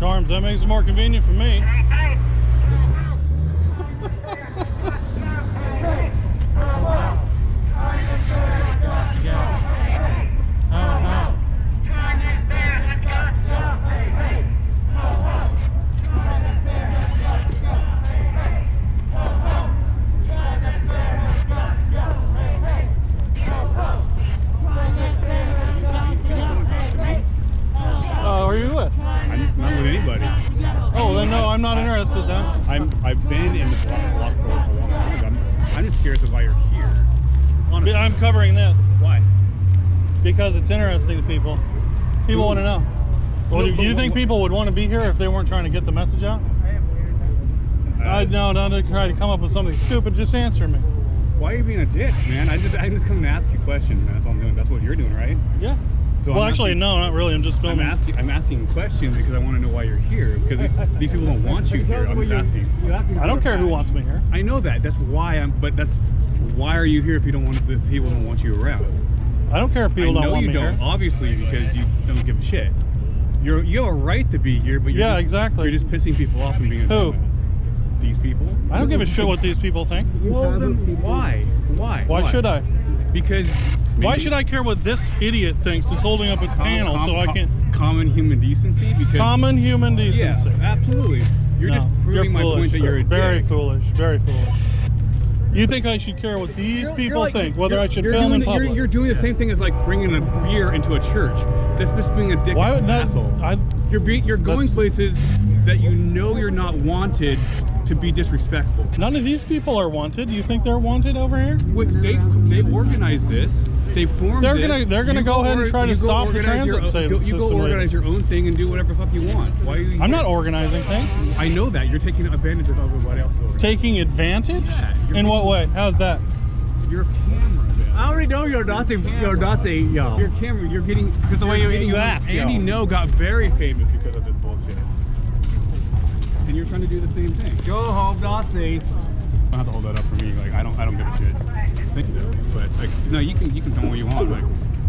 arms. That makes it more convenient for me. Who are you with? I'm not with anybody. Oh, then no, I'm not interested then. I've been in the block for a long time. I'm just curious of why you're here. Honestly. I'm covering this. Why? Because it's interesting to people. People want to know. Well, do you think people would want to be here if they weren't trying to get the message out? No, don't try to come up with something stupid. Just answer me. Why are you being a dick, man? I'm just coming to ask you questions, man. That's all I'm doing. That's what you're doing, right? Yeah. So well, actually, no, not really. I'm just filming. I'm asking questions because I want to know why you're here. Because these people don't want you here. I'm just asking. I don't care who wants me here. I know that. That's why I'm. But that's why are you here if you don't want the people don't want you around? I don't care if people don't want me here. Obviously, because you don't give a shit. You have a right to be here, but exactly. You're just pissing people off and being a dumbass. These people. I don't give a shit what these people think. Well, then why? Why should I? Because. Why should I care what this idiot thinks that's holding up a panel so I can... Common human decency? Because common human decency. Yeah, absolutely. You're just proving my point that you're a very dick. Foolish, very foolish. You think I should care what these people think, whether I should film in public? You're doing the same thing as like bringing a beer into a church. That's just being a dick asshole. You're going places that you know you're not wanted to be disrespectful. None of these people are wanted. You think they're wanted over here? They organized this. They formed They're gonna go ahead and try to stop the transit system. You go organize your own thing and do whatever the fuck you want. Why are you here? I'm not organizing things. I know that. You're taking advantage of everybody else. Taking advantage? Yeah, in what way? How's that? Your camera, man. I already know you're not y'all. Your camera, you're getting... Because the way you act. Andy No got very famous because of this bullshit. And you're trying to do the same thing. Go home, Nazis. I don't have to hold that up for me. Like, I don't give a shit. Thank you, though. But like, no, you can film what you want. Like,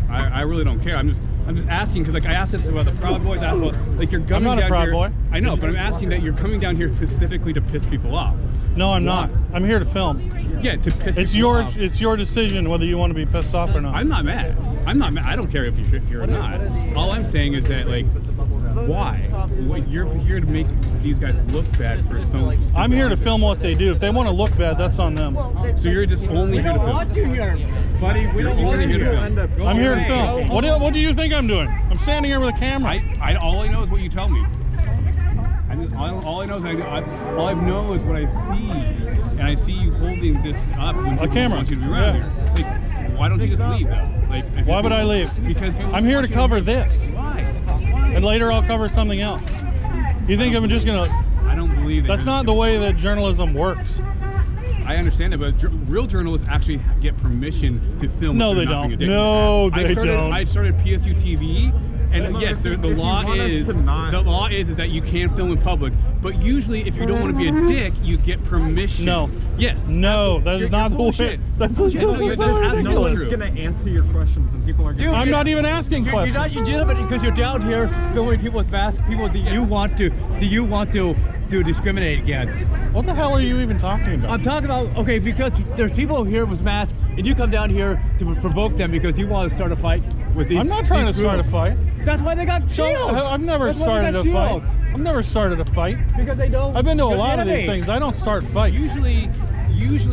I really don't care. I'm just asking because like I asked this about the Proud Boys. I asked about like you're coming down here. I'm not a Proud Boy. I know, but I'm asking that you're coming down here specifically to piss people off. No, I'm not. I'm here to film. Yeah, to piss people off. It's your decision whether you want to be pissed off or not. I'm not mad. I don't care if you're here or not. All I'm saying is that like, why? You're here to make these guys look bad for some. I'm here to film what they do. If they want to look bad, that's on them. So you're just only here to film. We don't want you here, buddy. We don't want you here. I'm here to film. What do you think I'm doing? I'm standing here with a camera. All I know is what you tell me. All I know is all I know is what I see, and I see you holding this up when people want you to be around here. Like, why don't you just leave though? Like, why would I leave? Because I'm here to cover this. Why? And later I'll cover something else. You think I'm just gonna? I don't believe that. That's not the way that journalism works. I understand it, but real journalists actually get permission to film. No, they don't. No, they don't. I started PSU TV. And yes, the law is that you can film in public, but usually if you don't want to be a dick, you get permission. No. Yes. No, that is not the way. That's so ridiculous. No one's gonna answer your questions, and people are. I'm not even asking questions. You're not legitimate because you're down here filming people with masks, people that you want to discriminate against. What the hell are you even talking about? I'm talking about because there's people here with masks, and you come down here to provoke them because you want to start a fight with these. I'm not trying to start a fight. That's why they got shields. I've never started a fight. I've never started a fight. Because they don't. I've been to a lot of these things. I don't start fights. Usually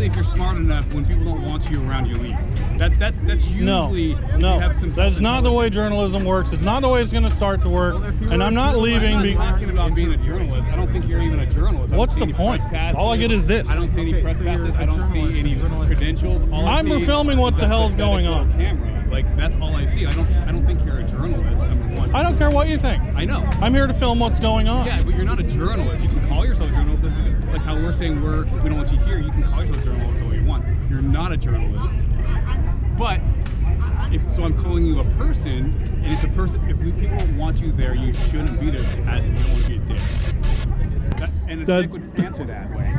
if you're smart enough, when people don't want you around, you leave. That's usually. No. You have some That's not the way journalism works. It's not the way it's going to start to work. And I'm not leaving. I'm not talking about being a journalist. I don't think you're even a journalist. What's the point? All I get is this. I don't see any press passes. I don't see any credentials. I'm filming what the hell's going on. Camera. Like that's all I see. I don't think you're a journalist. I don't care what you think. I know. I'm here to film what's going on. Yeah, but you're not a journalist. You can call yourself a journalist. Like how we're saying we don't want you here. You can call yourself a journalist all you want. You're not a journalist. But so I'm calling you a person, and if people don't want you there, you shouldn't be there because you don't want to be a dick. And a dick would answer that way.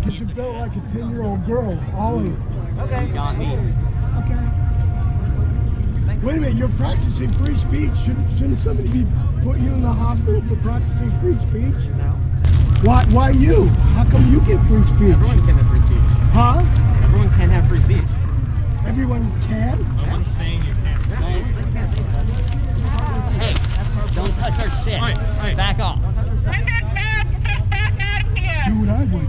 because you built like a 10-year-old girl, Ollie. Okay. Got me. Okay. Wait a minute, you're practicing free speech. Shouldn't somebody be putting you in the hospital for practicing free speech? No. Why you? How come you get free speech? Everyone can have free speech. Huh? Everyone can have free speech. Everyone can? No one's saying you can't. Hey, don't touch our shit. Hey. Back off. Do what I would.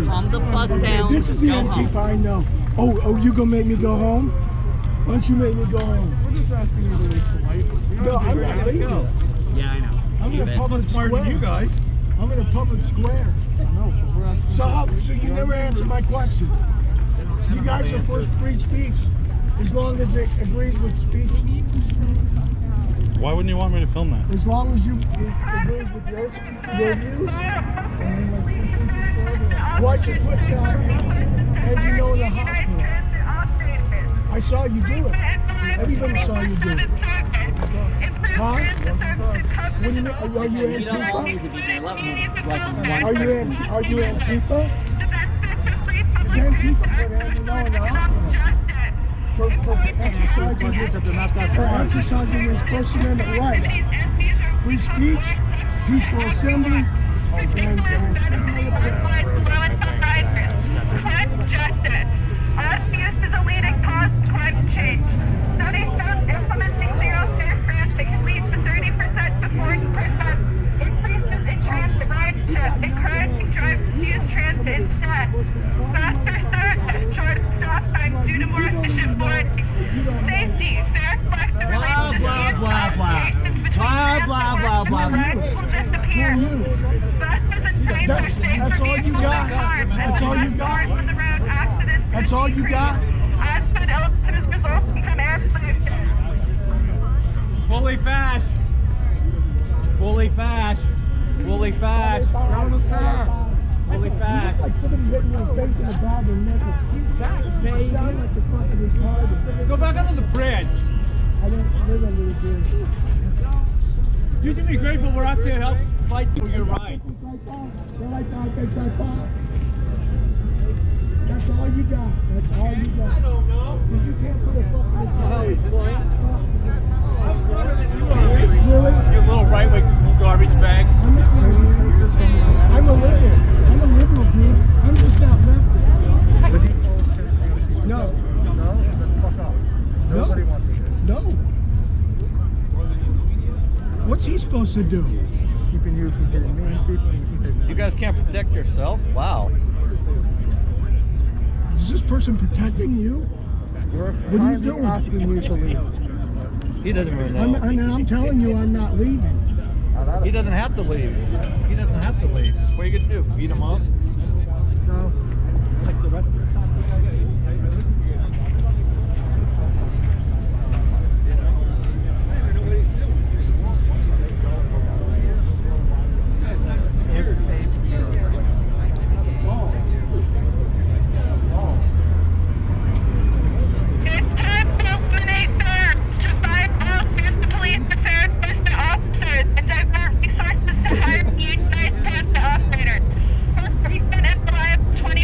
Calm the fuck down. This is the Go Antifa home. I know. Oh, you gonna make me go home? Why don't you make me go home? We're just asking you to leave polite. No, I'm not leaving. Yeah, I know. I'm in a public Smarter square. than you guys. I'm in a public square. No, but we're asking. So you never answer my question. You guys are for free speech, as long as it agrees with speech. Why wouldn't you want me to film that? As long as it agrees with your views. Why'd you put Andrew Know in the hospital? I saw you do it. Everybody saw you do it. Huh? What do you mean? Are you Antifa? Are you Antifa? Is Antifa put Andrew Know in the hospital? For exercising his First Amendment rights. Free speech, peaceful assembly, and justice. Our abuse is a leading cause of climate change. Studies found implementing zero-fare transit can lead to 30% to 40% increases in transit ridership, encouraging drivers to use transit instead. Faster short stop times due to more efficient boarding. Safety, fair, flexible relations will disappear. Buses and trains are safer. That's all you got. That's all you got. On the road, accidents That's all you got. accident illnesses resulting from air pollution. Fully fast. Fully fast. Fully fast. Fully fast. Like somebody hitting your face in the back and nickel. He's back, baby. Sound like the fucking retarded. Go back under the bridge. I don't live under the bridge. You should be grateful we're out to help fight for your right. That's all you got. That's all you got. I don't know. You can't put a fucking You little right-wing garbage bag. I'm a liberal. I'm a liberal, dude. I'm just not left. No. Nobody wants to do it. No. What's he supposed to do? Keeping you from getting mean people. You guys can't protect yourself? Wow. Is this person protecting you? We're What are you doing? asking you to leave. He doesn't really know. I'm telling you, I'm not leaving. He doesn't have to leave. He doesn't have to leave. What are you going to do? Beat him up? No. Like the rest of the time. It's time to eliminate terms to find all transit police affairs enforcement officers and divert resources to hire unionized transit operators. First, we sent in 21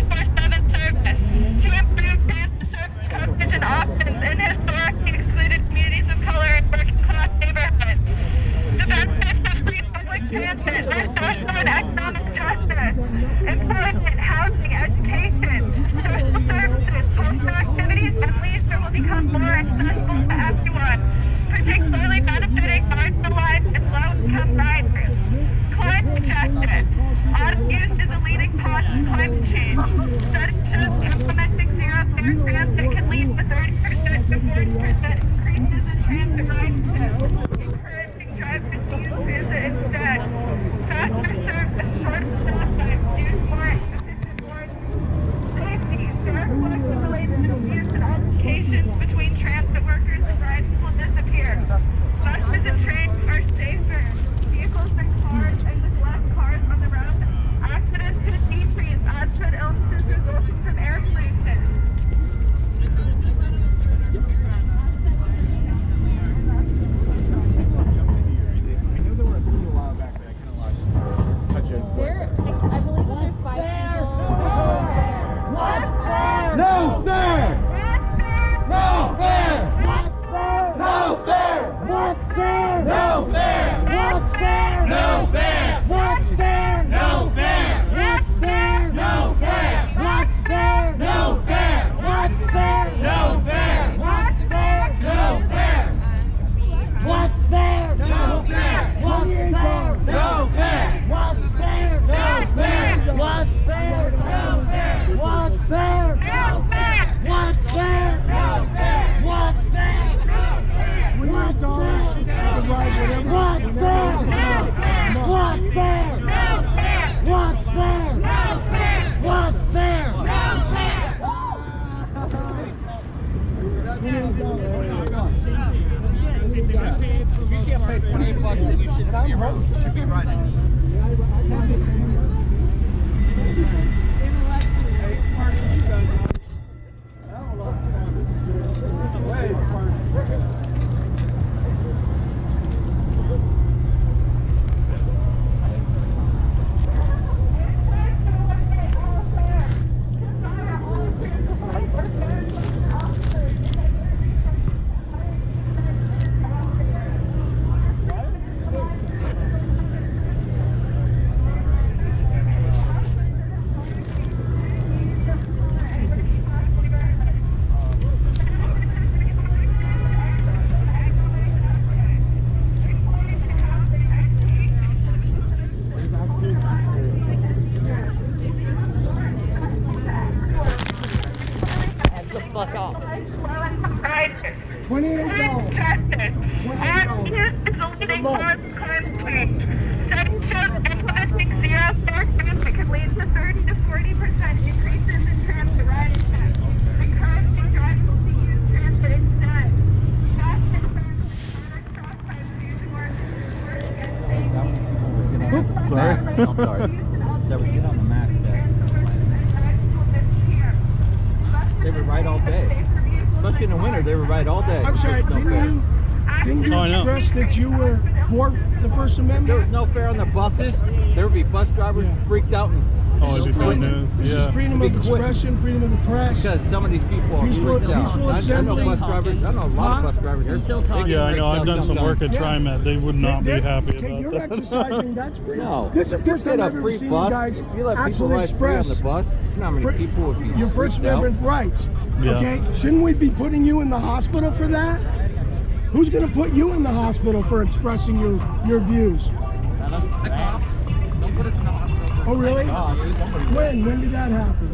What's fair? No fair. What's fair? No fair. What's fair? No fair. What's fair? No fair. What's fair? No fair. What's fair? No fair. What's fair? No fair. What's fair? No fair. What's fair? No fair. What's fair? No fair. What's fair? No fair. What's fair? No fair. What's fair? No fair. What's fair? When you're dogs, you can ride whatever. What's fair? What's fair? What's fair? What's fair? You can't pay $28 and you should be riding. Fuck off. $28. Justice. Justice is leading towards climate change. Sanctions implementing zero fare that could lead to 30 to 40% increases in transit riding tax. Encouraging drivers to use transit instead. Justice bans electronic crossfire due towards Sorry. I'm sorry. That was get on the max there. They would ride all day. Especially in the winter, they would ride all day. I'm sorry, There's no didn't fare. you Oh, I know. express that you were for the First There was Amendment? no fare on the buses. There would be bus drivers freaked out and Oh, it'd be bad news. This is Yeah. freedom Be of quick. expression, freedom of the press. because some of these people are Peaceful- freaked out. peaceful I know assembly. bus drivers. I know a lot of bus drivers. They're still talking. Yeah, I know. I've done some work at Yeah. TriMet. They would not be happy Okay, you're about that. exercising, that's free. No. This is the first Get time a I've ever free seen bus. you guys If you let people actually ride free on express the bus, you know how many fr- people would be your First freaked out? Amendment rights. Yeah. Okay? Shouldn't we be putting you in the hospital for that? Who's going to put you in the hospital for expressing your views? Don't put us in the hospital. Oh, really? When? When did that happen?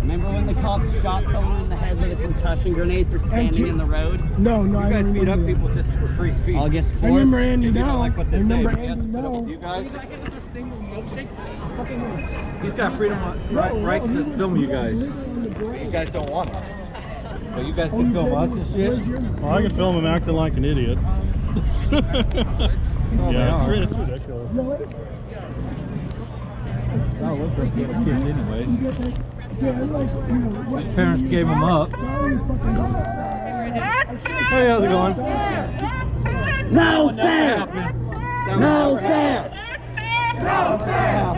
Remember when the cops shot someone in the head with a concussion grenade for standing in the road? No, I You guys don't beat up remember people that. just for free speech. August 4th. I remember Andy If you don't now. like what I they say, remember but you have Andy to put up now. with you guys. He's got freedom right to film you guys. You guys don't want it. So you guys can film us and shit. Well, I can film him acting like an idiot. Yeah, it's ridiculous. That looks like little kids anyway. His His parents gave him up. Hey, how's it going? No fair! No fair!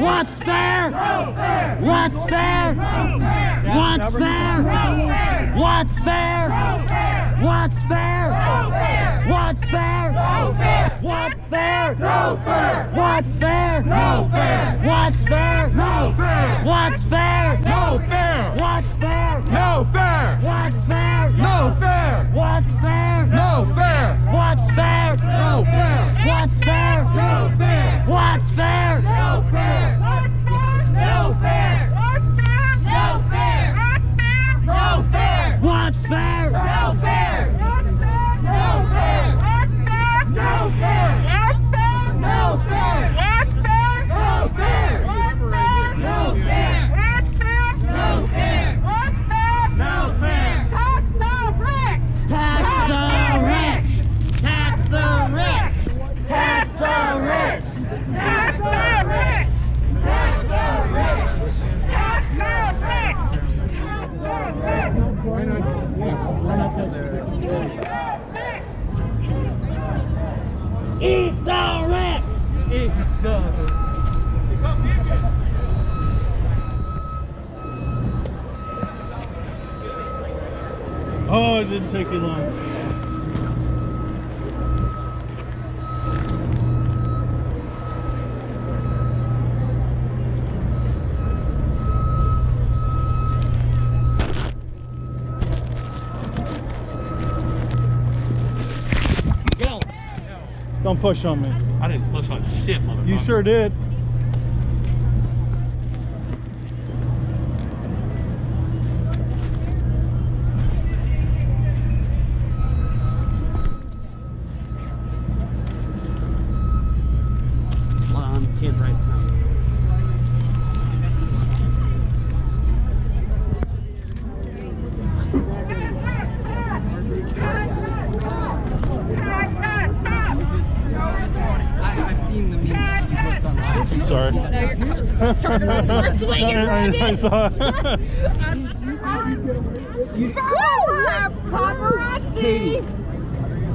What's fair? What's fair? What's fair? What's fair? What's fair? What's fair? What's fair? What's fair? What's fair? What's fair? What's fair? No fair! What's fair? No fair! What's fair? No fair! What's fair? No fair! What's fair? No fair! What's fair? No fair! No fair! No fair! No fair! What's fair? No fair! No fair! No fair! No fair! No fair! No fair! No fair! No fair! Tax the rich! Tax the rich! Tax the rich! Tax the rich! Tax the rich! Tax the rich! Tax the Eat the rich! Oh, it didn't take you long. Don't push on me. I didn't push on shit, motherfucker. You sure did. Hold on, kid right now. I've seen the memes he puts online. I'm sorry. Start swinging. I saw it. Paparazzi. Katie.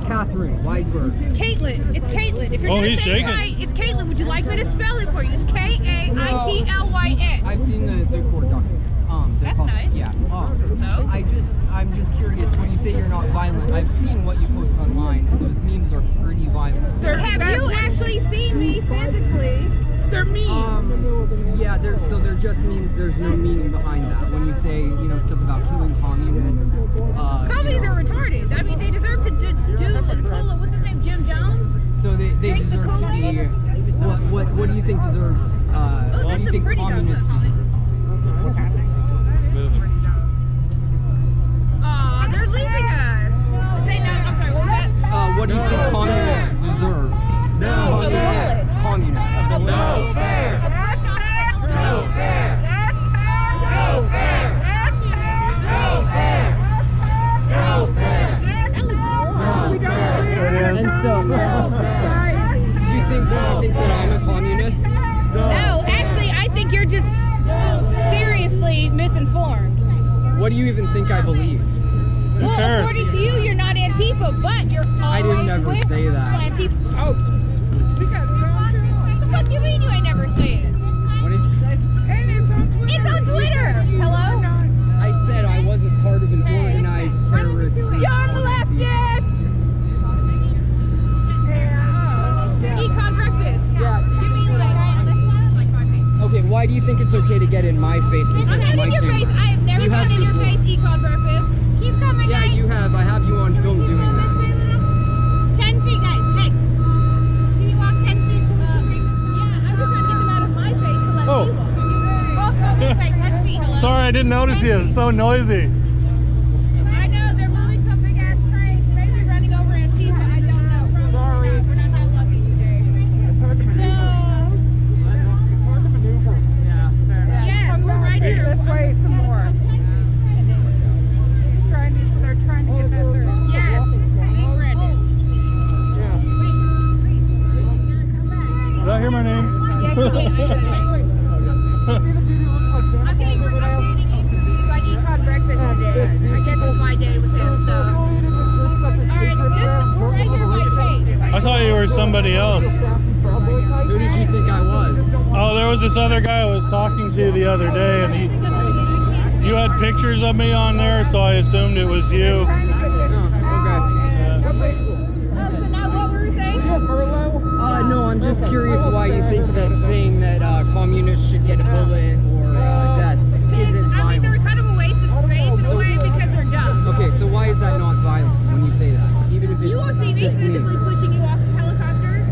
Catherine Weisberg. Caitlin. It's Caitlin. If you're Oh, gonna he's say shaking. it right, it's Caitlin. Would you like me to spell it for you? It's K-A-I-T-L-Y-N. I've seen the court documents. That's nice. Yeah. Oh. I'm just curious. When you say you're not violent, I've seen what you post online, and those memes are pretty violent. Have you actually seen me physically? They're memes. Yeah, they're just memes. There's no meaning behind that. When you say, stuff about killing communists. Commies are retarded. I mean, they deserve to just pull what's his name, Jim Jones? So they Take the deserve to cola. be. What do you think deserves? What do you think communists deserve? Aw, they're leaving us. Say no, I'm sorry, what was that? What do you think communists deserve? Communists. A push on it. No fair! No fair! No fair! No fair! That looks wrong. And so, do you think that I'm a communist? No, actually, I think you're just seriously misinformed. What do you even think I believe? Who Well, cares? according to you, you're not Antifa, but you're always I didn't ever with say that. Antifa. Oh. What the fuck do you mean you ain't never say it? What did you say? It's on Twitter. Hello? I said I wasn't part of an organized terrorist thing. John the leftist! Econ breakfast. Yeah. Give me like 5 feet. Okay, why do you think it's okay to get in my face and I'm touch not my in your camera? face. I have never You have gotten in your before. face, Econ breakfast. Keep coming, Yeah, guys. you have. I have you on film doing that. 10 feet, guys. Hey. Can you walk 10 feet? Yeah, I'm just trying to get them out of my face to let Oh. me walk. Both go this way, 10 feet. Hello? Sorry, I didn't notice you. It's so noisy. I know, they're moving some big ass trains, maybe running over Antifa. I don't know. Probably not. We're not that lucky today. Yes, we're right here. This way some more. They're trying to get that through. Yes, Big Brandon. Did I hear my name? Yes, you did. I said it. I'm getting updating by Econ breakfast today. I guess it's my day with him, so. Alright, we're right here by Chase. I thought you were somebody else. Who did you think I was? Oh, there was this other guy I was talking to the other day, and you had pictures of me on there, so I assumed it was you. Oh, okay. So now what were we saying? No, I'm just curious why you think that saying that communists should get a bullet or death isn't I mean, they're violent. kind of a waste of space in a way because they're dumb. Okay, so why is that not violent when you say that? Even if it's You won't see me just me. physically pushing you off of helicopters.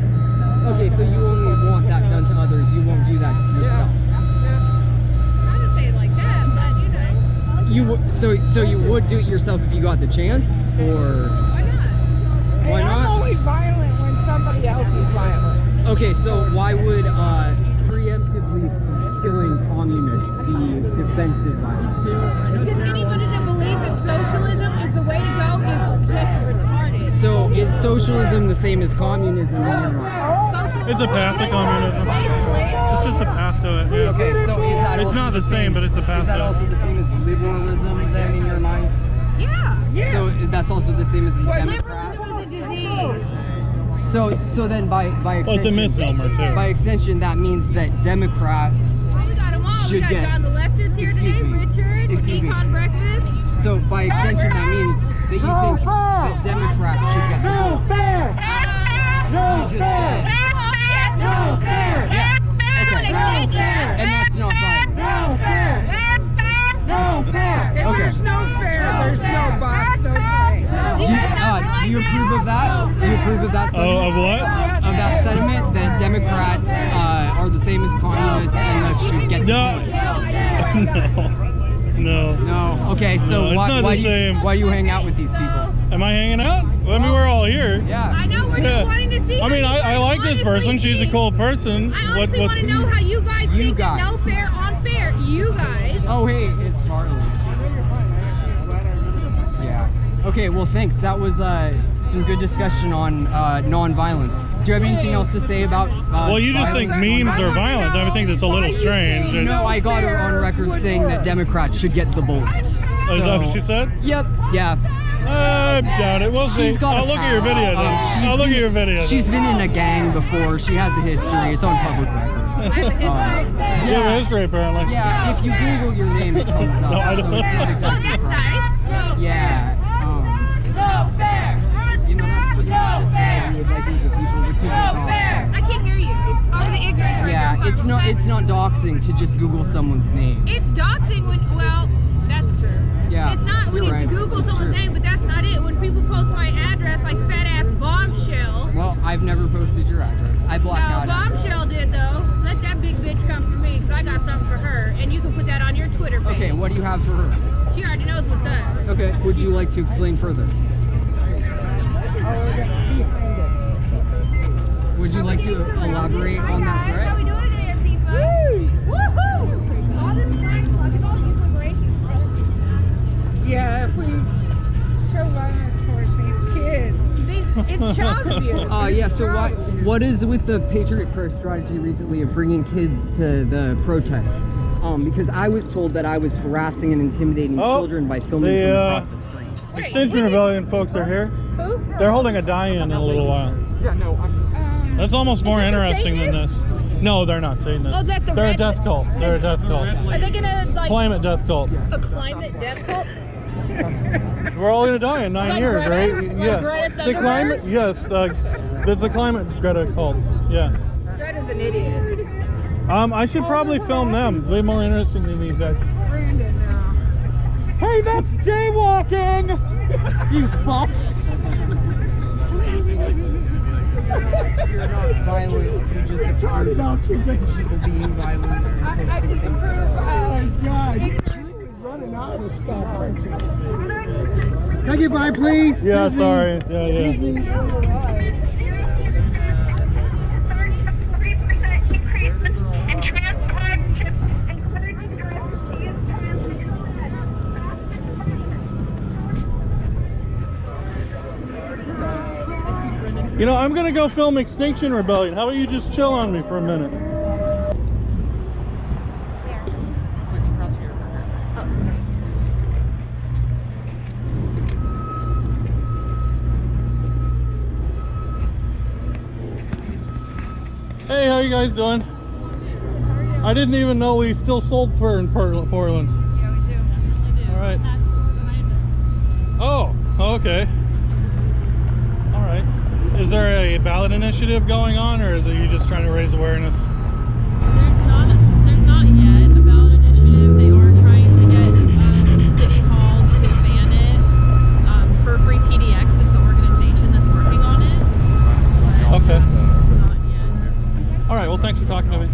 Okay, so you only want that done to others. You won't do that yourself. I didn't say it like that, but you know. You would, so you would do it yourself if you got the chance, or Why not? why I'm not? only violent when somebody else is violent. Okay, so why would preemptively killing communists be defensive violence? Because anybody that believes that socialism is the way to go is just retarded. So is socialism the same as communism in your mind? Socialism It's a path to communism. It's just a path to it, yeah. Okay, so is that It's also not the same, but it's a path Is that to also it. the same as liberalism then in your mind? Yeah. So that's also the same as Democrat? Liberalism is a disease. So then by extension, Well, it's a misnomer, too. by extension, that means that Democrats. Oh, we got them all. We Should got get- John the leftist here Excuse today, me. Richard, with Excuse me. Econ breakfast. So by extension, that means that you think that Democrats should get the vote. You just said. Well, yes. Yeah. To an Okay. extent, yeah. And that's not violent. If Okay. there's no fair, there's no boss, no train. You guys not Do you realize approve of that? Do you approve of that that sentiment? Of what? Of that sentiment that Democrats are the same as communists and thus should get No. No. No. Okay, so No, it's not why the same. do you hang out with these people? Am I hanging out? I mean, we're all here. Yeah. I know, we're just wanting to see. I mean, I like this person. She's a cool person. I honestly want to know how you guys You think guys. that no fair, unfair. You guys. Oh, hey, it's Charlie. Yeah. Okay, well, thanks. That was some good discussion on non-violence. Do you have anything else to say about Well, you just think violence? memes are violent. I think that's a little strange. No, I got her on record saying that Democrats should get the bullet. Oh, is that what she said? Yep. Yeah. I doubt it. We'll see. She's got I'll a look at your past. video then. I'll look at your video then. She's been in a gang before. She has a history. It's on public record. I have a history. You have a history, apparently. Yeah, if you Google your name, it comes up. No, I don't. So it's not Oh, exactly that's correct. nice. Yeah. No fair. You know, that's pretty much just how we would like these people. We're too I can't hear you. Oh, the ignorance right Yeah, there. it's not doxing to just Google someone's name. It's doxing when, well, that's true. Yeah, It's not when you you're right. Google It's someone's true. name, but that's not it. When people post my address like fat ass bombshell. Well, I've never posted your address. I block No, out bombshell did though. Let that big bitch come for me, because I got something for her, and you can put that on your Twitter page. Okay, what do you have for her? She already knows what's up. Okay, would you like to explain further? Would you like to elaborate on that How threat? we doing today, Antifa? Woohoo! All this crime, look at all these liberations, bro. Yeah, if we show violence towards these kids. It's child abuse. Yeah, so what is with the Patriot Prayer strategy recently of bringing kids to the protests? Because I was told that I was harassing and intimidating children by filming from across the street. Extinction Rebellion folks are here. Who? They're holding a die-in in a little while. Yeah, no, That's almost more Is it the interesting than this. No, they're not Satanists. Oh, that's the They're a red- death cult. They're a death cult. Are they gonna like Climate death cult. a climate death cult? We're all gonna die in 9 Like years, Greta? right? Like Yeah. Greta The climate, yes. It's a climate Greta cult. Yeah. Greta's an idiot. I should probably film them. Way more interesting than these guys. Brandon now. Hey, that's jaywalking! You fuck! You're not violent, you just approve of people being violent. I disapprove of God, you're running out of stuff, aren't you? Can I get by, please? Yeah, sorry. Yeah. 33% increase in trans partnerships, encouraging girls to use You know, I'm gonna go film Extinction Rebellion. How about you just chill on me for a minute? Hey, how you guys doing? I didn't even know we still sold fur in Portland. Yeah, we do. Definitely do. All right. That's behind us. Oh, okay. All right. Is there a ballot initiative going on, or is it you just trying to raise awareness? There's not yet a ballot initiative. They are trying to get City Hall to ban it. For Free PDX is the organization that's working on it. But, Okay. Not yet. All right. Well, thanks for talking to me.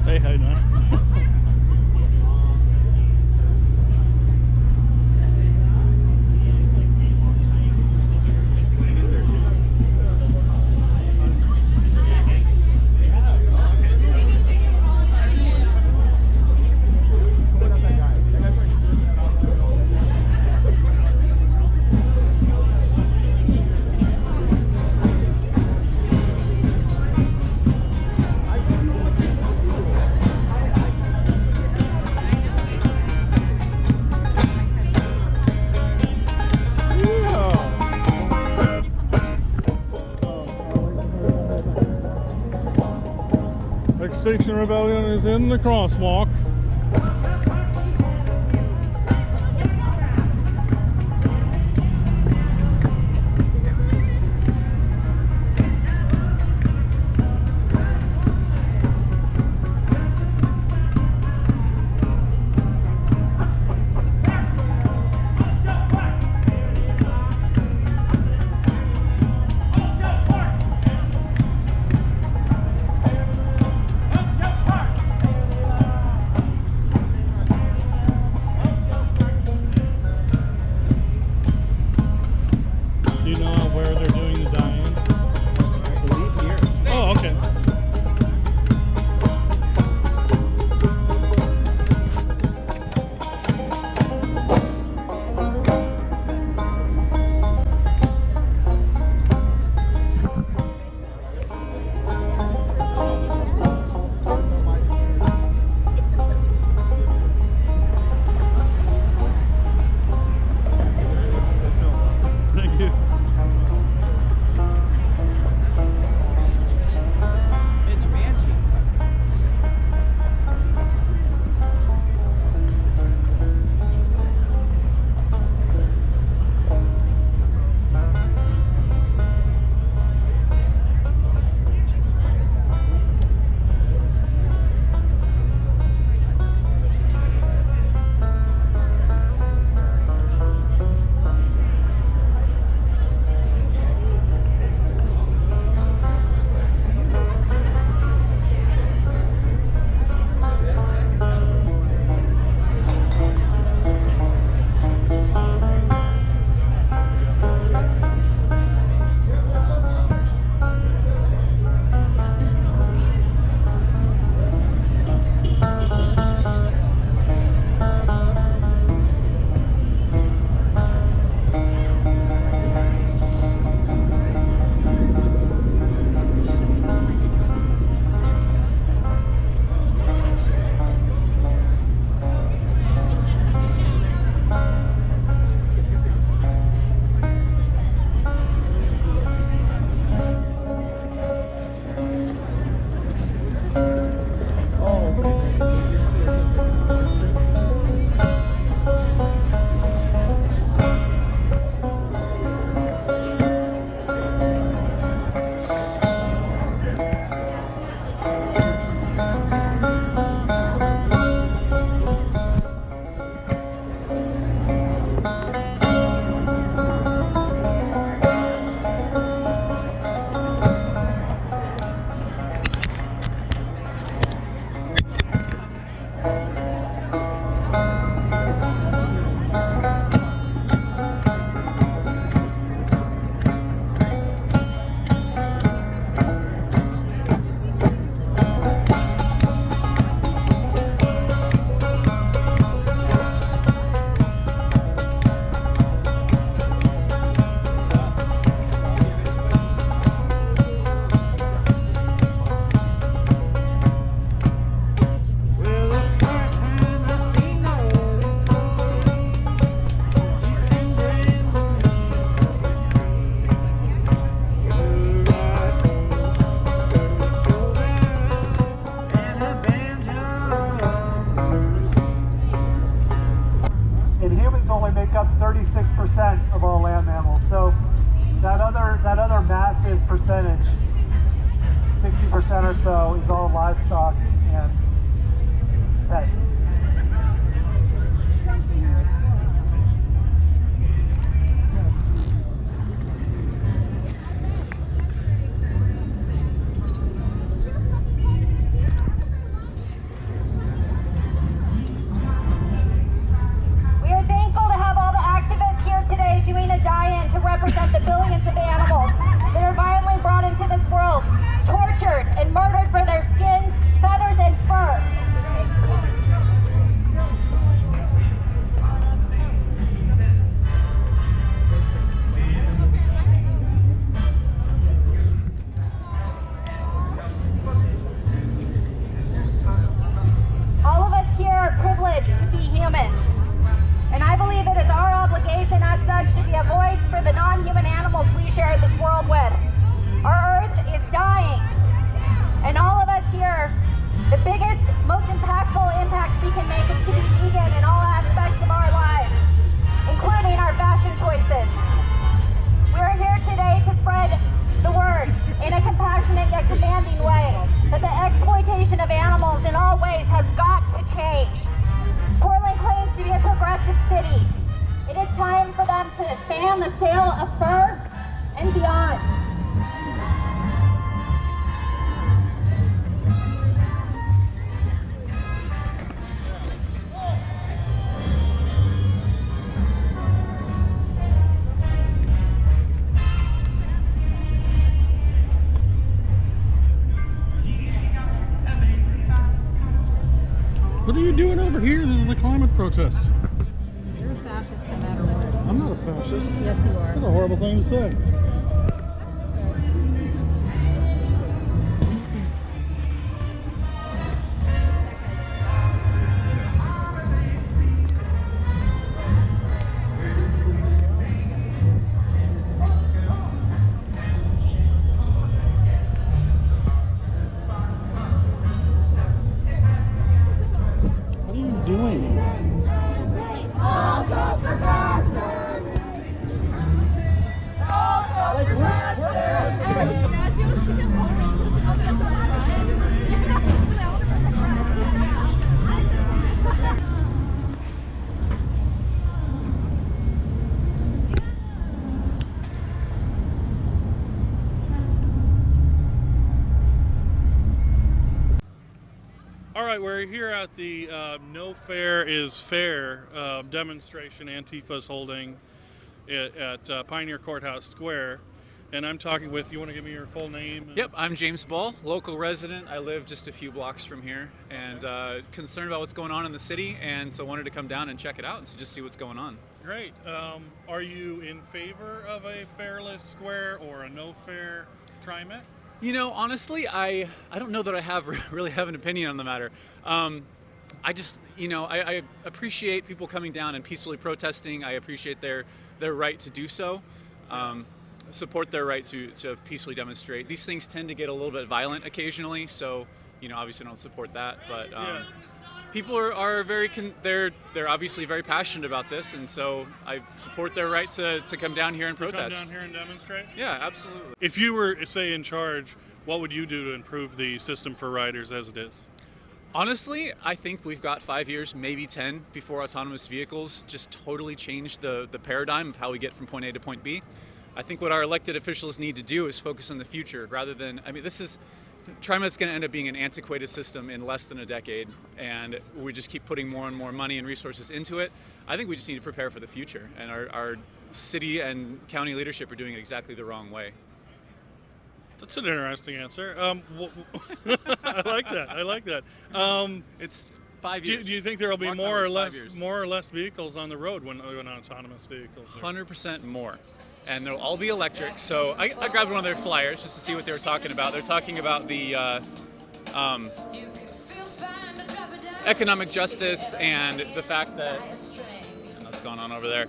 Hey, how you doing? Extinction Rebellion is in the crosswalk. or so is all livestock and pets. We are thankful to have all the activists here today doing a die-in to represent the billions of animals that are violently brought into this world, tortured and murdered for their skins, feathers, and fur. All of us here are privileged to be humans. And I believe it is our obligation as such to be a voice for the non-human animals we share this world with. Our earth is dying. And all of us here, the biggest, most impactful impact we can make is to be vegan in all aspects of our lives, including our fashion choices. We are here today to spread the word in a compassionate yet commanding way that the exploitation of animals in all ways has got to change. Portland claims to be a progressive city. It is time for them to ban the sale of fur and beyond. What are you doing over here? This is a climate protest. You're a fascist no matter what. I'm not a fascist. Yes, you are. That's a horrible thing to say. What are you doing? All go for bastards! All go for All right, we're here at the No Fair is Fair demonstration Antifa's holding at Pioneer Courthouse Square. And I'm talking with, you want to give me your full name? Yep, I'm James Ball, local resident. I live just a few blocks from here and concerned about what's going on in the city, and so wanted to come down and check it out and just see what's going on. Great. Are you in favor of a fairless square or a no fair TriMet? You know, honestly, I don't know that I really have an opinion on the matter. I just, I appreciate people coming down and peacefully protesting. I appreciate their right to do so. Support their right to peacefully demonstrate. These things tend to get a little bit violent occasionally, so obviously don't support that. But people are very they're obviously very passionate about this, and so I support their right to come down here and protest. Come down here and demonstrate? Yeah, absolutely. If you were, say, in charge, what would you do to improve the system for riders as it is? Honestly, I think we've got 5 years, maybe 10, before autonomous vehicles just totally change the paradigm of how we get from point A to point B. I think what our elected officials need to do is focus on the future rather than, TriMet's going to end up being an antiquated system in less than a decade, and we just keep putting more and more money and resources into it. I think we just need to prepare for the future, and our city and county leadership are doing it exactly the wrong way. That's an interesting answer. I like that. I like that. It's 5 years. Do you think there will be Mark more or numbers, less vehicles on the road when autonomous vehicles? 100% more. And they'll all be electric. So I grabbed one of their flyers just to see what they were talking about. They're talking about the economic justice and the fact that, and what's going on over there,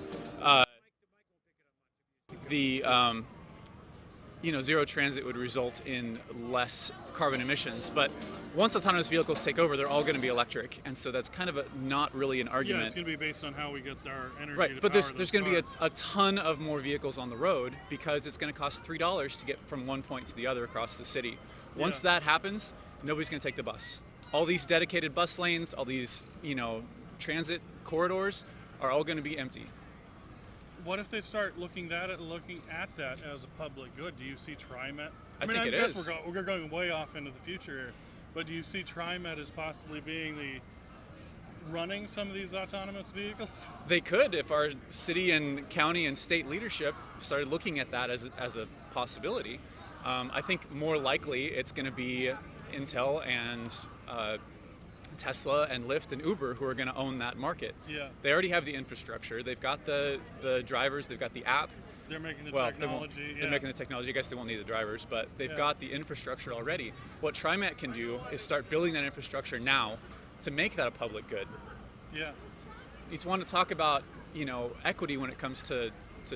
zero transit would result in less carbon emissions. But once autonomous vehicles take over, they're all going to be electric, and so that's kind of not really an argument. Yeah, it's going to be based on how we get our energy. Right, to but power there's those going to be cars. a ton of more vehicles on the road because it's going to cost $3 to get from one point to the other across the city. Once that happens, nobody's going to take the bus. All these dedicated bus lanes, all these, transit corridors are all going to be empty. What if they start looking at that as a public good? Do you see TriMet? I think I it guess is. We're going way off into the future here, but do you see TriMet as possibly being running some of these autonomous vehicles? They could, if our city and county and state leadership started looking at that as a possibility. I think more likely it's going to be Intel and Tesla and Lyft and Uber who are going to own that market. Yeah. They already have the infrastructure. They've got the drivers. They've got the app. They're making the Well, technology. they're making the technology. I guess they won't need the drivers, but they've got the infrastructure already. What TriMet can do is start building that infrastructure now to make that a public good. Yeah. You want to talk about, equity when it comes to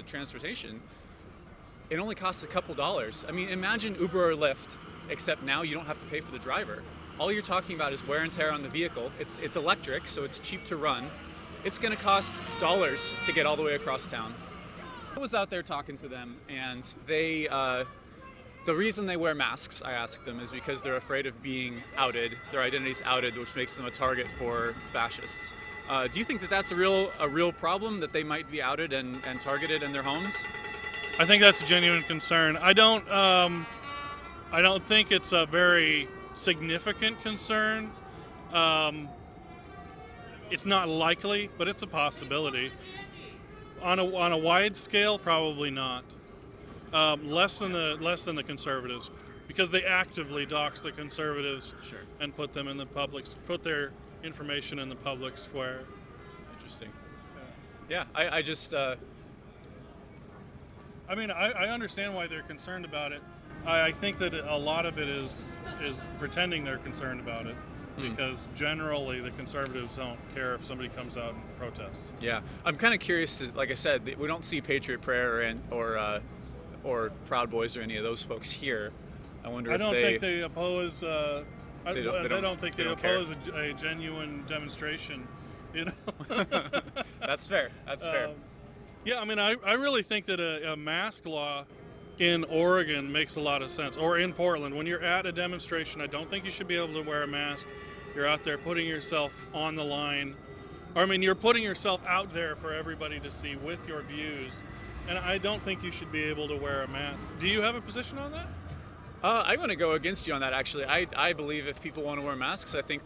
transportation. It only costs a couple dollars. I mean, imagine Uber or Lyft, except now you don't have to pay for the driver. All you're talking about is wear and tear on the vehicle. It's electric, so it's cheap to run. It's going to cost dollars to get all the way across town. I was out there talking to them, and they, the reason they wear masks, I asked them, is because they're afraid of being outed, their identity's outed, which makes them a target for fascists. Do you think that that's a real problem, that they might be outed and targeted in their homes? I think that's a genuine concern. I don't think it's a very significant concern. It's not likely, but it's a possibility. On a wide scale, probably not. Less than the conservatives, because they actively dox the conservatives and put them in the put their information in the public square. Interesting. Yeah, I just. I mean, I understand why they're concerned about it. I think that a lot of it is pretending they're concerned about it, because generally the conservatives don't care if somebody comes out and protests. Yeah, I'm kind of curious. Like I said, we don't see Patriot Prayer or Proud Boys or any of those folks here. I wonder if they. I don't think they oppose. They don't think they oppose a genuine demonstration. That's fair. That's fair. Yeah, I mean, I really think that a mask law in Oregon makes a lot of sense, or in Portland. When you're at a demonstration, I don't think you should be able to wear a mask. You're out there putting yourself on the line. Or, I mean, you're putting yourself out there for everybody to see with your views. And I don't think you should be able to wear a mask. Do you have a position on that? I'm going to go against you on that, actually. I believe if people want to wear masks, I think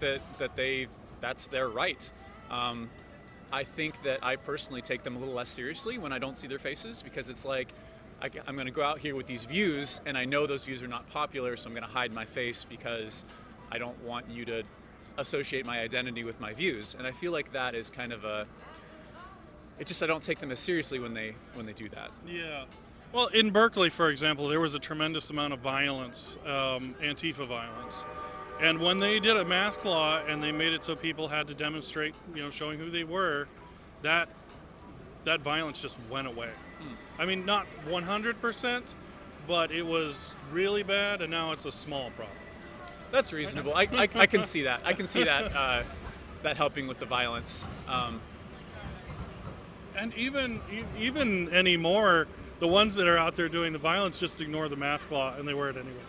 that's their right. I think that I personally take them a little less seriously when I don't see their faces, because it's like, I'm going to go out here with these views, and I know those views are not popular, so I'm going to hide my face because I don't want you to associate my identity with my views. And I feel like that is kind of it's just I don't take them as seriously when they do that. Yeah. Well, in Berkeley, for example, there was a tremendous amount of violence, Antifa violence. And when they did a mask law and they made it so people had to demonstrate, showing who they were, that violence just went away. I mean, not 100%, but it was really bad, and now it's a small problem. That's reasonable. I can see that. I can see that that helping with the violence. And even anymore, the ones that are out there doing the violence just ignore the mask law and they wear it anyway.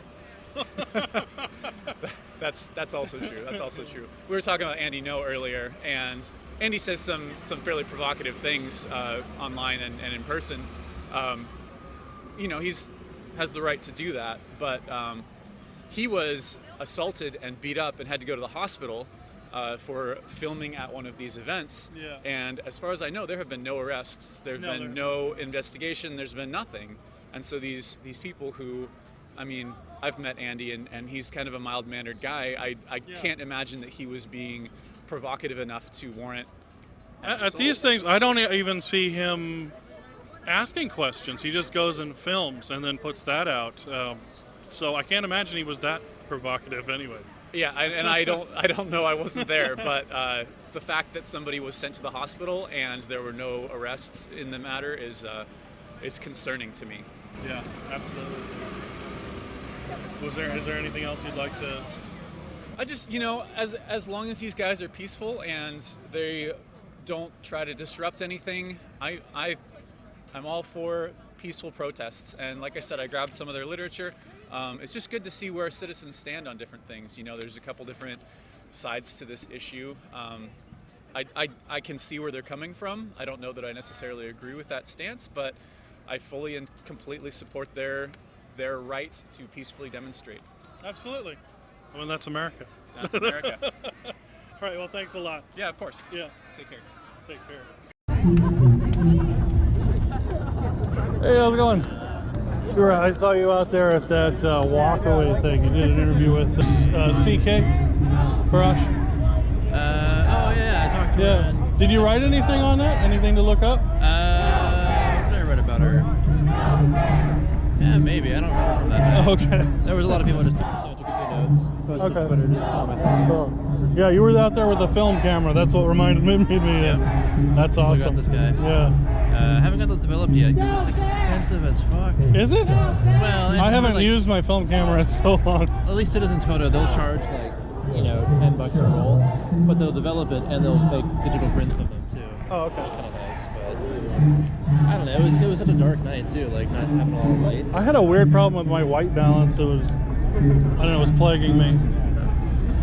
That's also true. That's also true. We were talking about Andy No earlier, and Andy says some fairly provocative things online and in person. He's has the right to do that, but he was assaulted and beat up and had to go to the hospital for filming at one of these events. Yeah. And as far as I know, there have been no arrests. There have been no investigation. There's been nothing. And so these people who, I mean, I've met Andy, and he's kind of a mild-mannered guy. I can't imagine that he was being provocative enough to warrant at these things. I don't even see him asking questions. He just goes and films and then puts that out. So I can't imagine he was that provocative anyway. Yeah, I don't know. I wasn't there, but the fact that somebody was sent to the hospital and there were no arrests in the matter is concerning to me. Yeah, absolutely. Is there anything else you'd like to? I just, as long as these guys are peaceful and they don't try to disrupt anything, I'm all for peaceful protests. And like I said, I grabbed some of their literature. It's just good to see where citizens stand on different things. You know, there's a couple different sides to this issue. I can see where they're coming from. I don't know that I necessarily agree with that stance, but I fully and completely support their right to peacefully demonstrate. Absolutely. I mean, that's America. That's America. All right, well, thanks a lot. Yeah, of course. Yeah. Take care. Take care. Hey, how's it going? I saw you out there at that walkaway thing. You did an interview with CK Parash. Oh yeah, I talked to her. Yeah. Did you write anything on that? Anything to look up? What did I write about her? Yeah, maybe. I don't remember from that. Okay. There was a lot of people just took a few notes. Posted on Twitter, just all my thoughts. Cool. Yeah, you were out there with the film camera. That's what reminded me. That's Still awesome. got this guy. Yeah. Haven't got those developed yet because it's expensive as fuck. Is it? Well, I haven't used my film camera in so long. At least Citizens Photo, they'll charge like, you know, $10 a roll, but they'll develop it and they'll make digital prints of them too. Oh, okay. That's kind of nice, but I don't know. It was such a dark night too, like not having all the light. I had a weird problem with my white balance. It was, I don't know, it was plaguing me.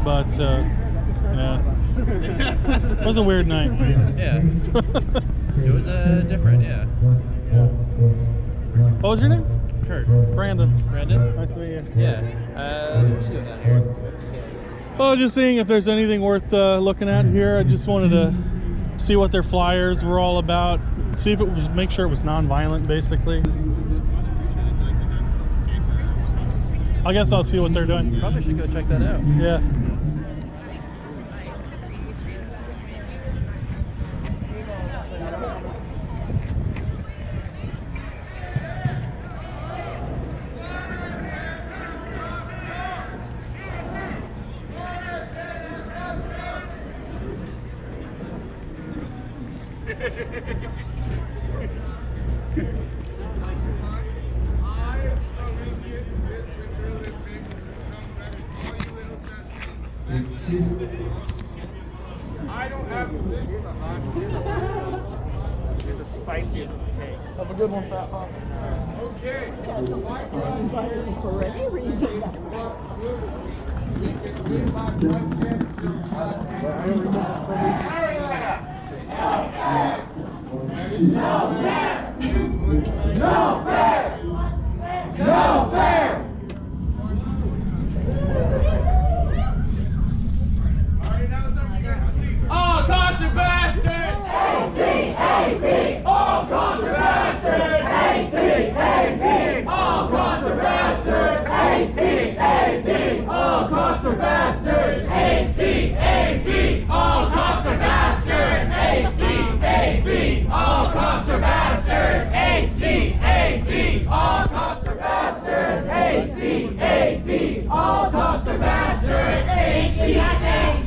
But yeah, it was a weird night. Yeah. It was different, yeah. What was your name? Kurt. Brandon. Brandon? Nice to meet you. Yeah. So what are you doing down here? Well, just seeing if there's anything worth looking at here. I just wanted to see what their flyers were all about. See if it was, make sure it was non-violent, basically. I guess I'll see what they're doing. Probably should go check that out. Yeah. I don't have this. It's the spiciest cake. Have a good one, Fat Pop. Okay. For any reason. No fair! No fair! All country bastards! ACAB! All country bastards! ACAB! All country bastards! ACAB! All country bastards! ACAB! All country bastards! ACAB! All country bastards! ACAB! All country bastards! ACAB! All country bastards! ACAB!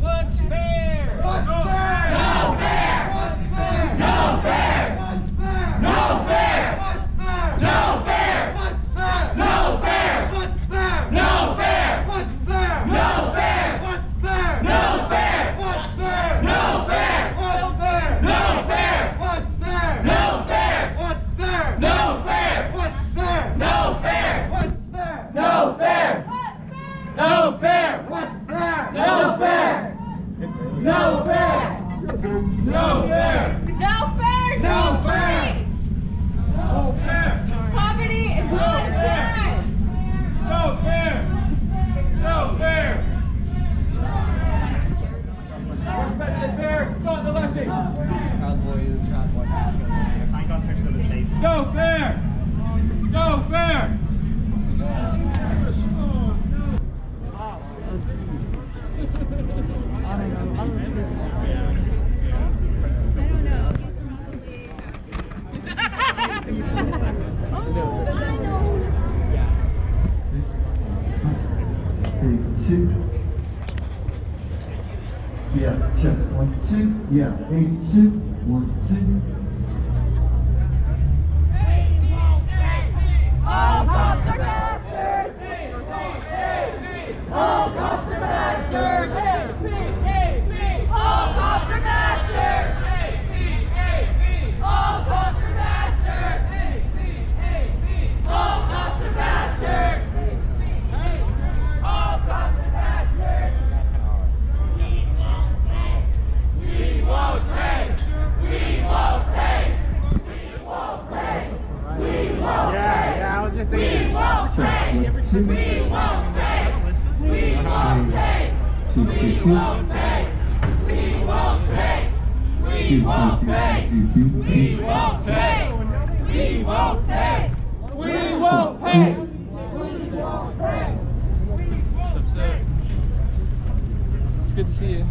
What's fair? What's fair? No fair! What's fair? No fair! What's fair? No fair! What's fair? No fair! What's fair? No fair! What's fair? No fair! What's fair? No fair! What's fair? No fair! What's fair? No fair! What's fair? No fair! What's fair? No fair! What's fair? No fair! What's fair? No fair! What's fair? No fair! No fair! What's fair? No fair! No fair! No fair! No fair! No fair! No fair! Poverty is not a crime! No fair! No fair! What's better than fair? John the lefty! I got a picture of his face. No fair! No fair! Yeah, check. 1, 2. Yeah, 8, 2. 1, 2. All cops are bastards! All cops are bastards! All cops are bastards! All cops are bastards! All cops are 2. We won't pay. We won't pay. 2, 2, 2. We won't pay. We won't pay. We won't pay. We won't pay. We won't pay. We won't pay. We won't pay. What's up, sir? It's good to see you.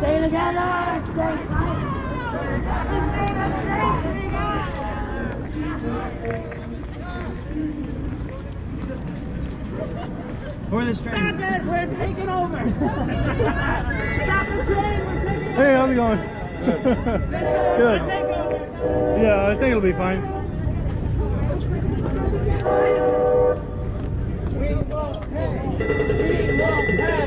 Stay together! Where the train? Stop it! We're taking over! Stop the train! We're taking over! Hey, how's it going? Good. Yeah, I think it'll be fine. We won't pay! We won't pay!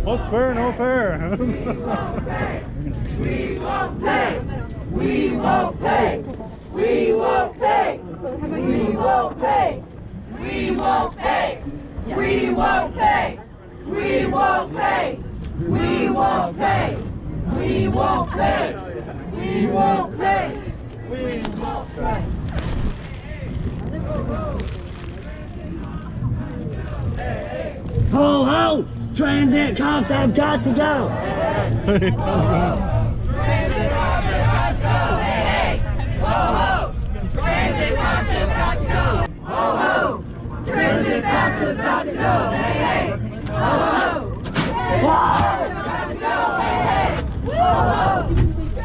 What's fair, no fair? We won't pay! We won't pay! We won't pay! We won't pay! We won't pay! We won't pay! We won't pay! We won't pay! We won't pay! We won't pay! We won't pay! Ho ho! Transit cops have got to go! Transit cops have got to go! Hey, hey! Ho ho! Transit cops have got to go! Ho ho! Transit cops have got to go! Hey, hey! Ho ho!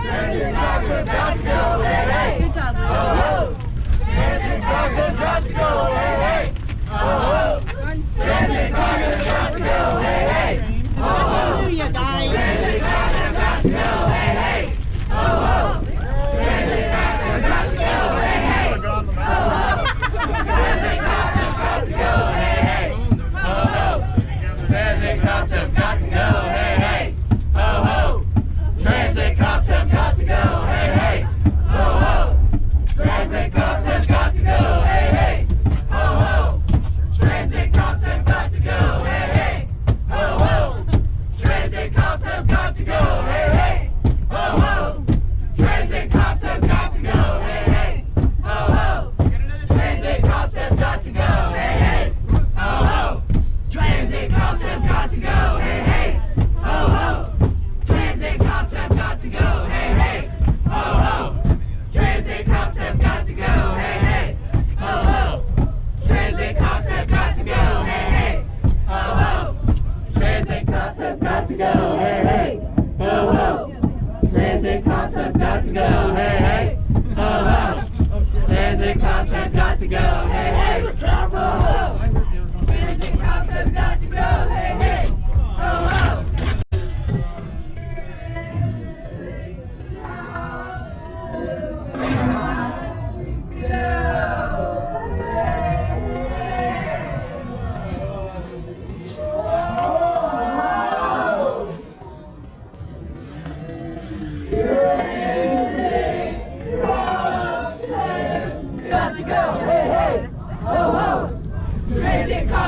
Transit cops have got to go! Hey, hey! Good job. Ho ho! Transit cops have got to go! Hey, hey! Ho ho! Transit cops have got to go! Hey, hey! Ho ho! Hallelujah, guys! Transit cops have got to go! Hey, hey! Ho ho! Transit cops have got to go! Hey, hey! Ho ho! Transit cops have got to go! Hey, hey! Ho ho!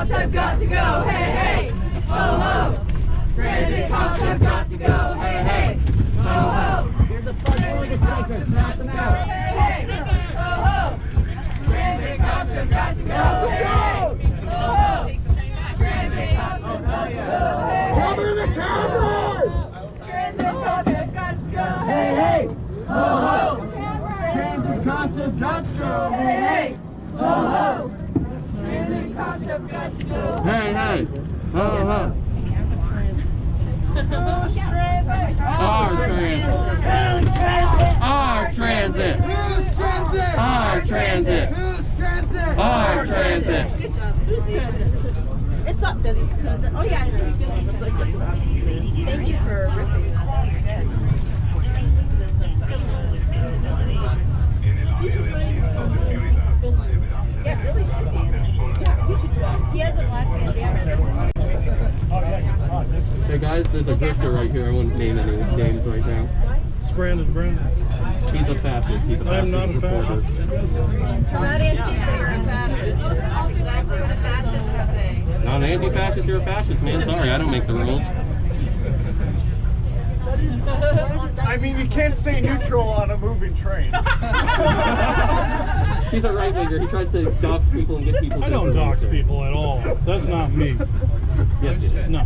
cops have got to go, hey, hey, ho, ho. Transit cops have got to go, hey, hey, ho, ho. Here's a fun mortgage takers, knock them out. Hey, hey, ho, ho. Transit cops have got to go, hey, hey, ho, ho. Transit cops have got to go, hey, hey. Cover the cameras! Transit cops have got to go, hey, hey, ho, ho. Transit cops have got to go, hey, hey, ho, ho. Transit cops have got to go, Hey, hey, ho, ho. Who's transit? Our transit. Our transit. Who's transit? Our transit. Who's transit? Our transit. Good job. Who's transit? It's not Billy's transit. Oh yeah, I know. Thank you for ripping that. That was good. Yeah, Billy should be in it. He has a black bandana. Hey guys, there's a grifter right here. I won't name any names right now. Brandon. He's a fascist. He's a I am not a reporter. fascist. Not Antifa, you're a fascist. That's what a fascist would say. Not an anti-fascist, you're a fascist, man. Sorry, I don't make the rules. I mean, you can't stay neutral on a moving train. He's a right-winger. He tries to dox people and get people to I don't dox people at all. That's not me. Yes, you do. No.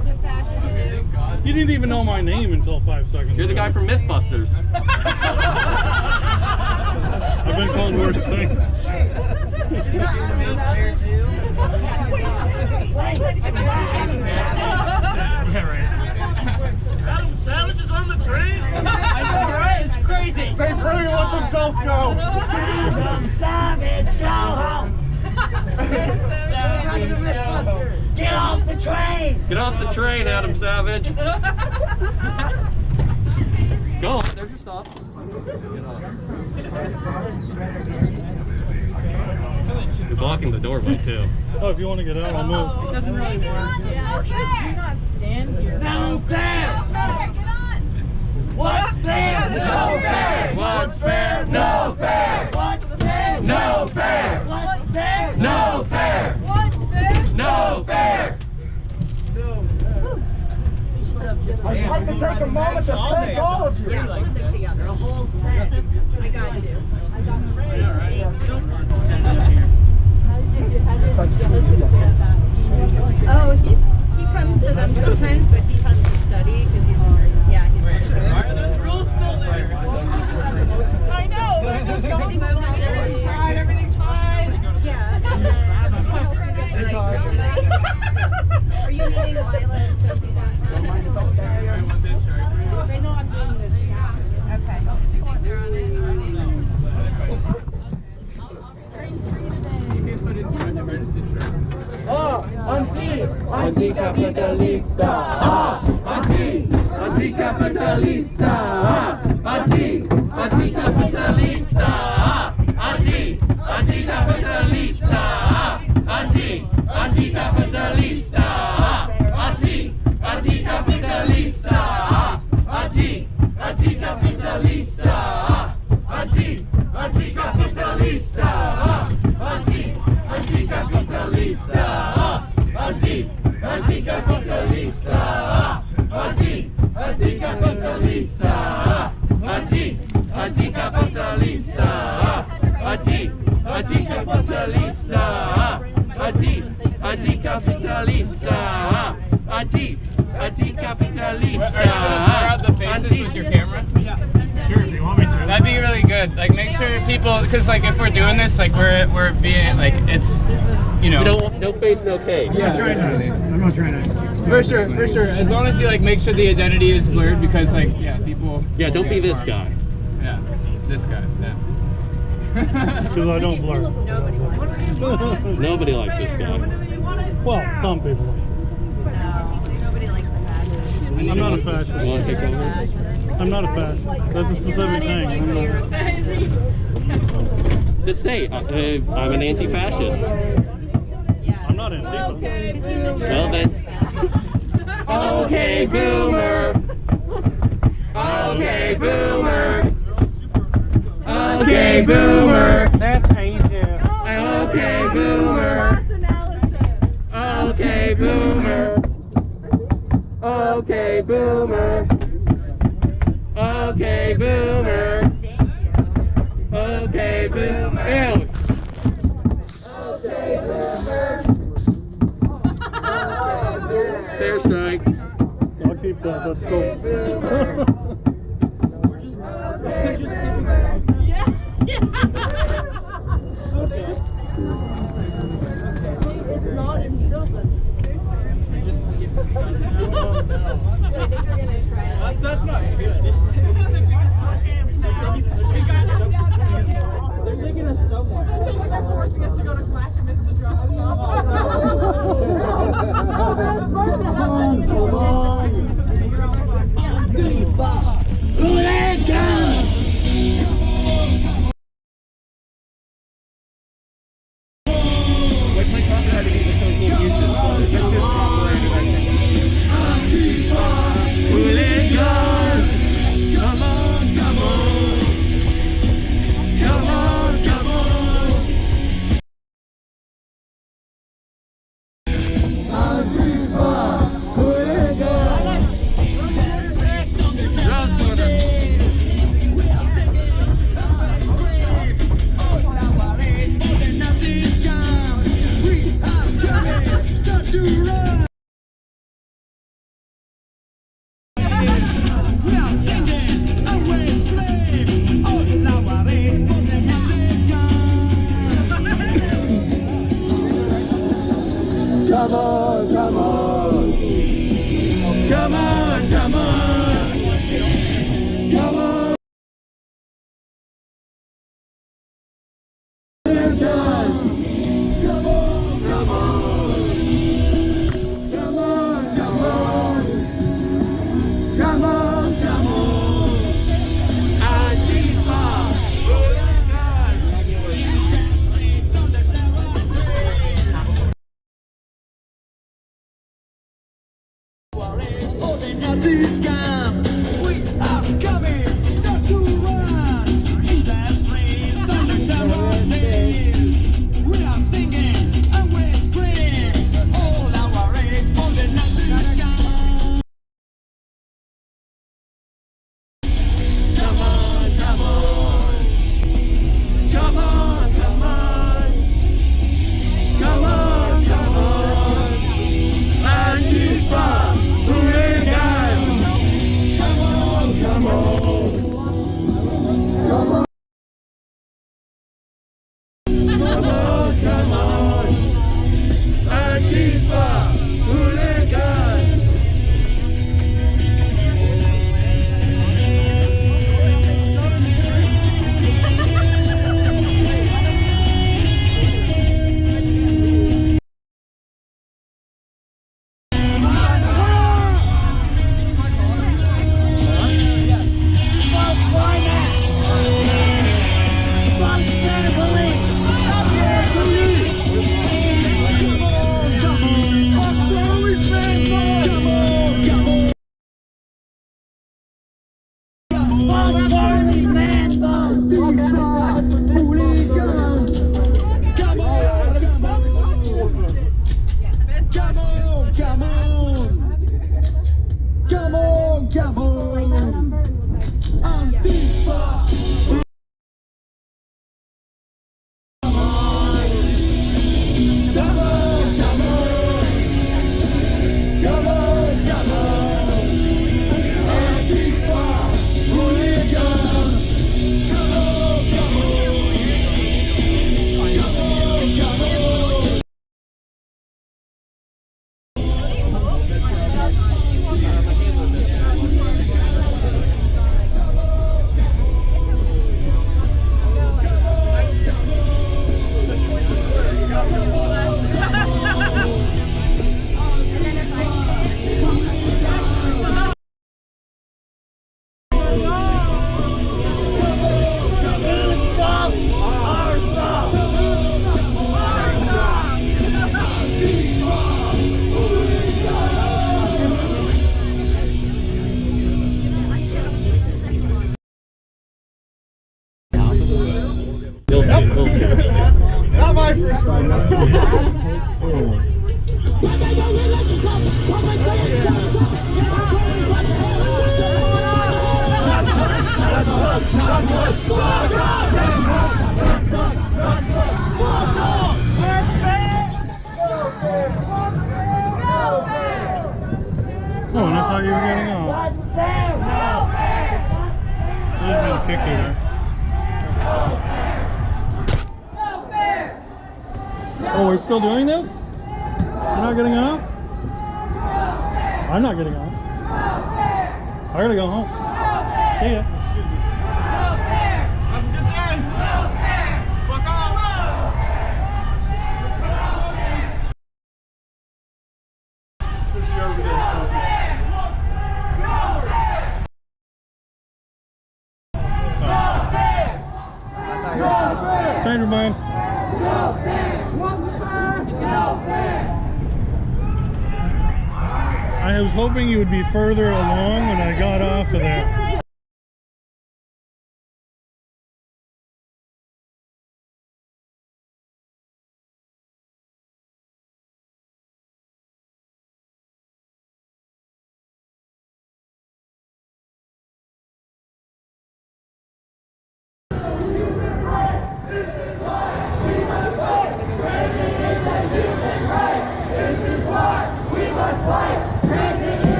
You didn't even know my name until 5 seconds You're the guy from Mythbusters. I've been called worse things. Adam Savage is on the train? I know, right? It's crazy. They really let themselves go. Adam Savage, go home. Get off the train. Get off the train, Adam Savage. Go on, there's your stop. Get off. You're blocking the doorway too. Oh, if you want to get out, I'll move. It doesn't really work. Yeah, it says do not stand here. No fair. What's fair? No fair. What's fair? No fair. What's fair? No fair. What's fair? No fair. What's fair? No fair. I'd like to take a moment to thank all of you. Yeah, let's sit together. A whole set. I got you. I got it right. Oh, he comes to them sometimes, but he has to study because he's a nurse. Yeah, he's a nurse. Why are those rules still there? I know. Everything's fine. Everything's fine. Yeah, and then are you meeting Lila and Sophie down front? I know I'm doing this. Okay. They're on it. Anticapitalista, anticapitalista, anticapitalista, anticapitalista, anticapitalista, anticapitalista, anticapitalista, anticapitalista, anticapitalista, anticapitalista, anticapitalista, anticapitalista, anticapitalista, anticapitalista, anticapitalista. Grab the faces with your camera. Sure, if you want me to. That'd be really good. Like, make sure people, because like if we're doing this, like we're being like it's, you know. No face, no case. I'm not trying to. For sure. As long as you like make sure the identity is blurred, because like people. Yeah, don't be this guy. Yeah, this guy. Yeah. Because I don't blur. Nobody likes this guy. Well, some people like this. Nobody likes a fascist. I'm not a fascist. You want to take over? I'm not a fascist. That's a specific thing. I'm not. Just say, I'm an anti-fascist. I'm not Antifa. Okay, because he's a jerk. Well then. Okay, boomer. Okay, boomer. Okay, boomer. That's ageist. Okay, boomer. Okay, boomer. Okay, boomer. Okay, boomer. Okay, boomer. Ew. Okay, boomer. Fair strike. I'll keep that. Let's go. It's not in syllabus. That's not good. They're taking us somewhere. They're forcing us to go to Clackamas to drop us off. Come on. Like my talk about to be the social uses. That's just popularity right there. Hooligans! Come on, come on! Come on, come on! Antifa! Hooligans! Come on, come on. Come on, come on. Come on. Come on, come on. Come on, come on. Come on, come on. Antifa. Nazis come, we are coming, start to run, in that place, under terror says, we are singing and we scream. I'll kick you there. Oh, we're still doing this? You're not getting off? I'm not getting off. I gotta go home. See ya. Have a good day. Fuck off. This is your everyday focus. Change your mind. I was hoping you would be further along when I got off of there.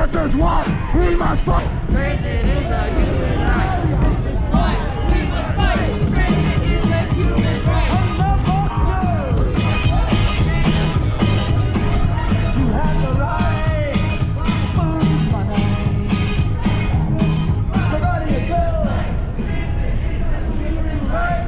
This is what we must fight. Transit is a human right. This is why we must fight. Transit is a human right. You have the right to food money. So where do you go? Human right.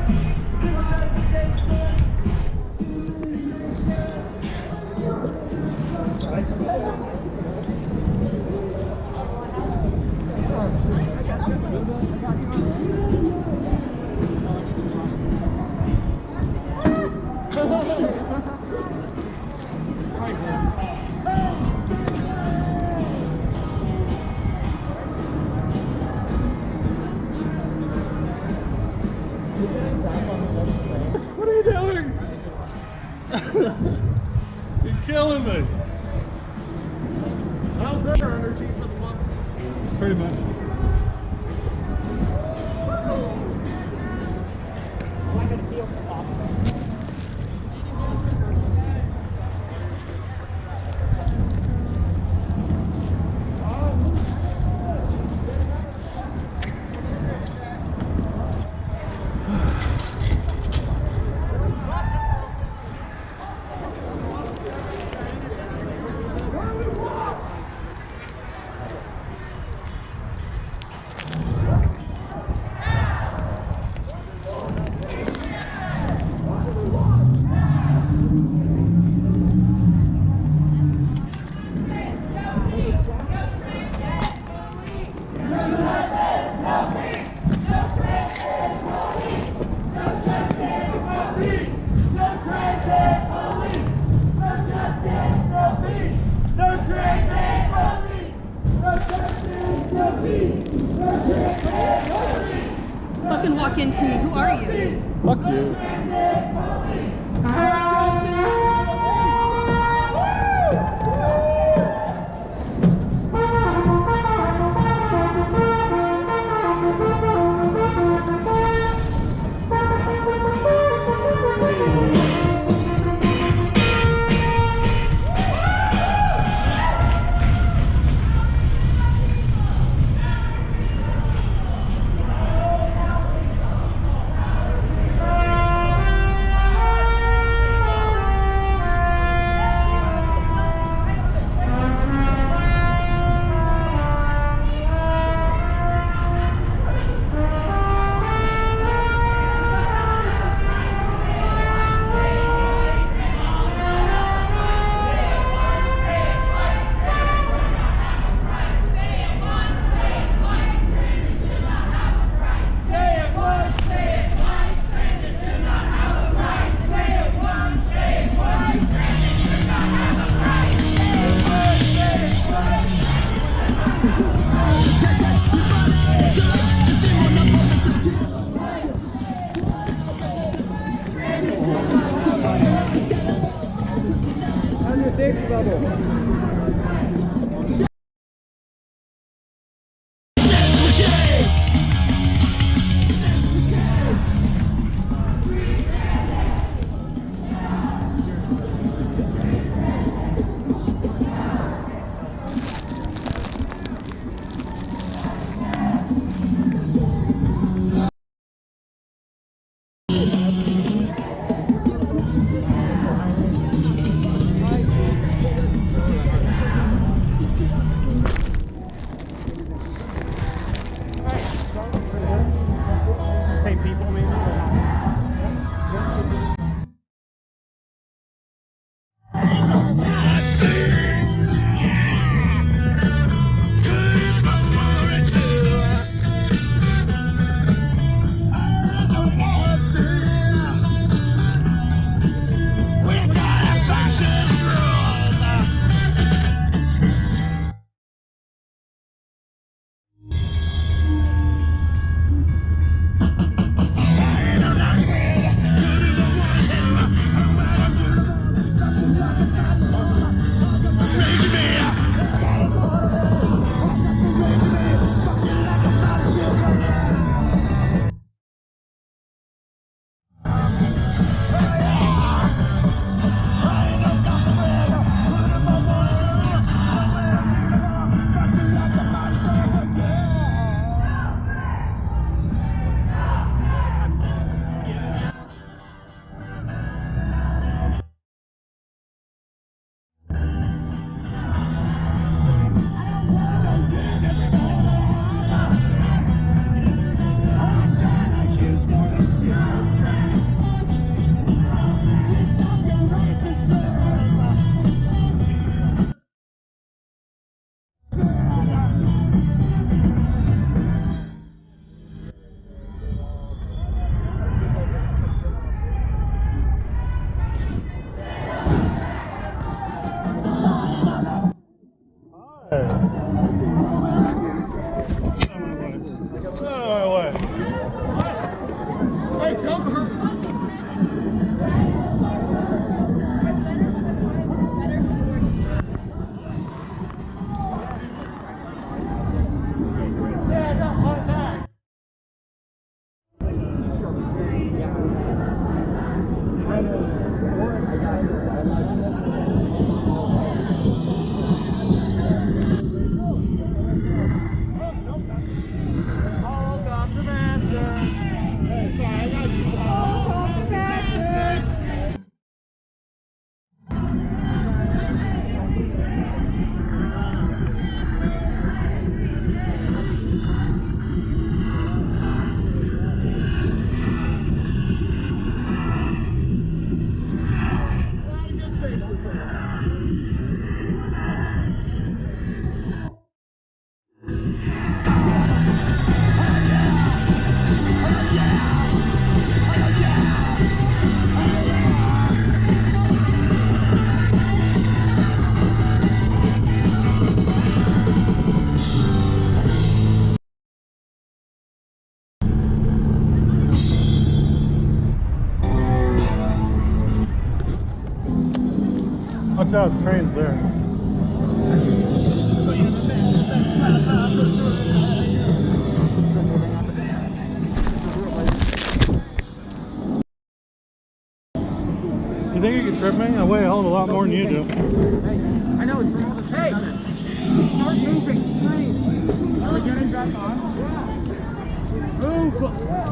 What are you doing? You're killing me. How's their energy for the month? Pretty much. Fucking walk into me. Who are you? Fuck you. Watch out, the train's there. You think you can trip me? I weigh a hell of a lot more than you do. I know, it's from all the shit. Hey! Start moving, please. Are we getting back on? Yeah. Move!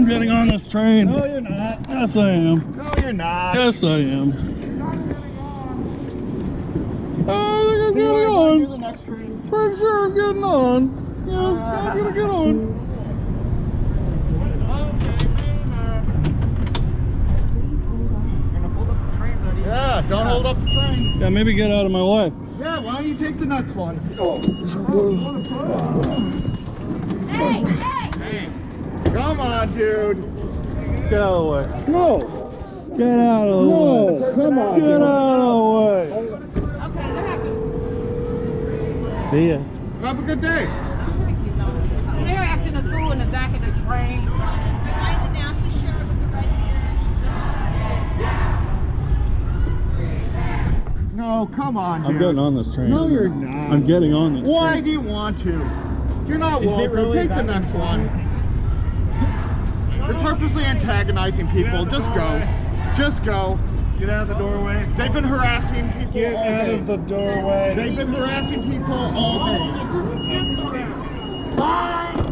I'm getting on this train. No, you're not. Yes, I am. No, you're not. Yes, I am. I think I'm getting on. Do the next train. Pretty sure I'm getting on. Yeah, I'm gonna get on. Yeah, don't hold up the train. Yeah, maybe get out of my way. Yeah, why don't you take the next one? Hey, hey! Come on, dude. Get out of the way. No. Get out of the way. No, come on. Get out of the way. Okay, they're acting. See ya. Have a good day. They're acting a fool in the back of the train. The guy in the NASA shirt with the red beard. No, come on, dude. I'm getting on this train. No, you're not. I'm getting on this Why train. do you want to? You're not Is it welcome. really Take the that next one. You're purposely antagonizing people. Just go. Just go. Get out of the doorway. They've been harassing people Get all out day. of the doorway. They've been harassing people all day. Bye!